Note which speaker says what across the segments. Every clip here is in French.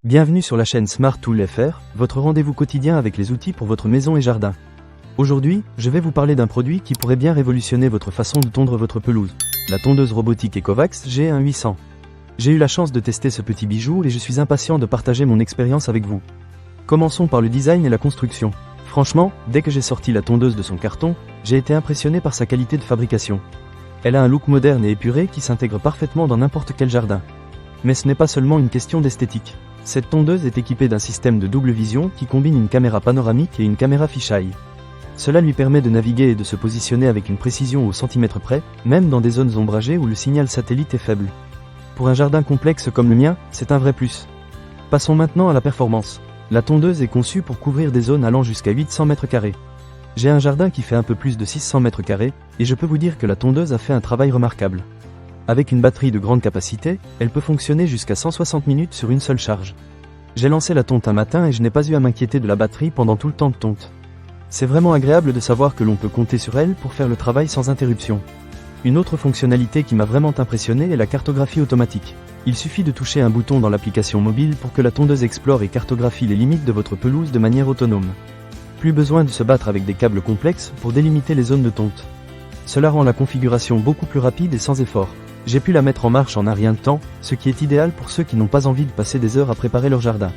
Speaker 1: Bienvenue sur la chaîne Smart Tool FR, votre rendez-vous quotidien avec les outils pour votre maison et jardin. Aujourd'hui, je vais vous parler d'un produit qui pourrait bien révolutionner votre façon de tondre votre pelouse, la tondeuse robotique Ecovacs G1-800. J'ai eu la chance de tester ce petit bijou et je suis impatient de partager mon expérience avec vous. Commençons par le design et la construction. Franchement, dès que j'ai sorti la tondeuse de son carton, j'ai été impressionné par sa qualité de fabrication. Elle a un look moderne et épuré qui s'intègre parfaitement dans n'importe quel jardin. Mais ce n'est pas seulement une question d'esthétique. Cette tondeuse est équipée d'un système de double vision qui combine une caméra panoramique et une caméra fisheye. Cela lui permet de naviguer et de se positionner avec une précision au centimètre près, même dans des zones ombragées où le signal satellite est faible. Pour un jardin complexe comme le mien, c'est un vrai plus. Passons maintenant à la performance. La tondeuse est conçue pour couvrir des zones allant jusqu'à 800 mètres carrés. J'ai un jardin qui fait un peu plus de 600 mètres carrés, et je peux vous dire que la tondeuse a fait un travail remarquable. Avec une batterie de grande capacité, elle peut fonctionner jusqu'à 160 minutes sur une seule charge. J'ai lancé la tonte un matin et je n'ai pas eu à m'inquiéter de la batterie pendant tout le temps de tonte. C'est vraiment agréable de savoir que l'on peut compter sur elle pour faire le travail sans interruption. Une autre fonctionnalité qui m'a vraiment impressionné est la cartographie automatique. Il suffit de toucher un bouton dans l'application mobile pour que la tondeuse explore et cartographie les limites de votre pelouse de manière autonome. Plus besoin de se battre avec des câbles complexes pour délimiter les zones de tonte. Cela rend la configuration beaucoup plus rapide et sans effort. J'ai pu la mettre en marche en un rien de temps, ce qui est idéal pour ceux qui n'ont pas envie de passer des heures à préparer leur jardin.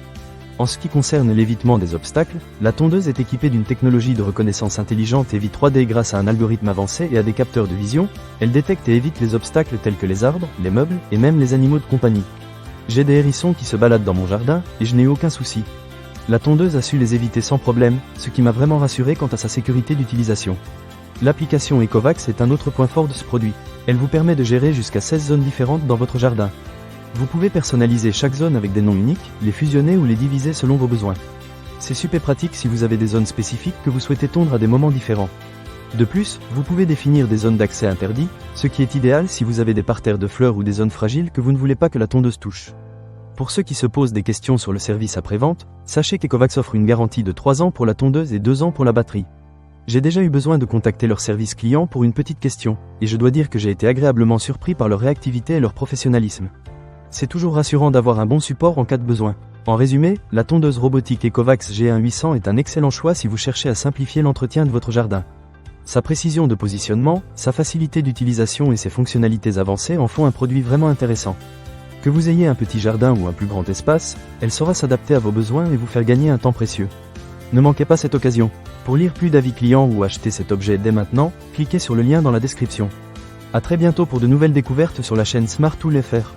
Speaker 1: En ce qui concerne l'évitement des obstacles, la tondeuse est équipée d'une technologie de reconnaissance intelligente et vue 3D grâce à un algorithme avancé et à des capteurs de vision. Elle détecte et évite les obstacles tels que les arbres, les meubles et même les animaux de compagnie. J'ai des hérissons qui se baladent dans mon jardin et je n'ai eu aucun souci. La tondeuse a su les éviter sans problème, ce qui m'a vraiment rassuré quant à sa sécurité d'utilisation. L'application Ecovacs est un autre point fort de ce produit. Elle vous permet de gérer jusqu'à 16 zones différentes dans votre jardin. Vous pouvez personnaliser chaque zone avec des noms uniques, les fusionner ou les diviser selon vos besoins. C'est super pratique si vous avez des zones spécifiques que vous souhaitez tondre à des moments différents. De plus, vous pouvez définir des zones d'accès interdits, ce qui est idéal si vous avez des parterres de fleurs ou des zones fragiles que vous ne voulez pas que la tondeuse touche. Pour ceux qui se posent des questions sur le service après-vente, sachez qu'Ecovacs offre une garantie de 3 ans pour la tondeuse et 2 ans pour la batterie. J'ai déjà eu besoin de contacter leur service client pour une petite question, et je dois dire que j'ai été agréablement surpris par leur réactivité et leur professionnalisme. C'est toujours rassurant d'avoir un bon support en cas de besoin. En résumé, la tondeuse robotique Ecovacs G1-800 est un excellent choix si vous cherchez à simplifier l'entretien de votre jardin. Sa précision de positionnement, sa facilité d'utilisation et ses fonctionnalités avancées en font un produit vraiment intéressant. Que vous ayez un petit jardin ou un plus grand espace, elle saura s'adapter à vos besoins et vous faire gagner un temps précieux. Ne manquez pas cette occasion. Pour lire plus d'avis clients ou acheter cet objet dès maintenant, cliquez sur le lien dans la description. A très bientôt pour de nouvelles découvertes sur la chaîne Smart Tool FR.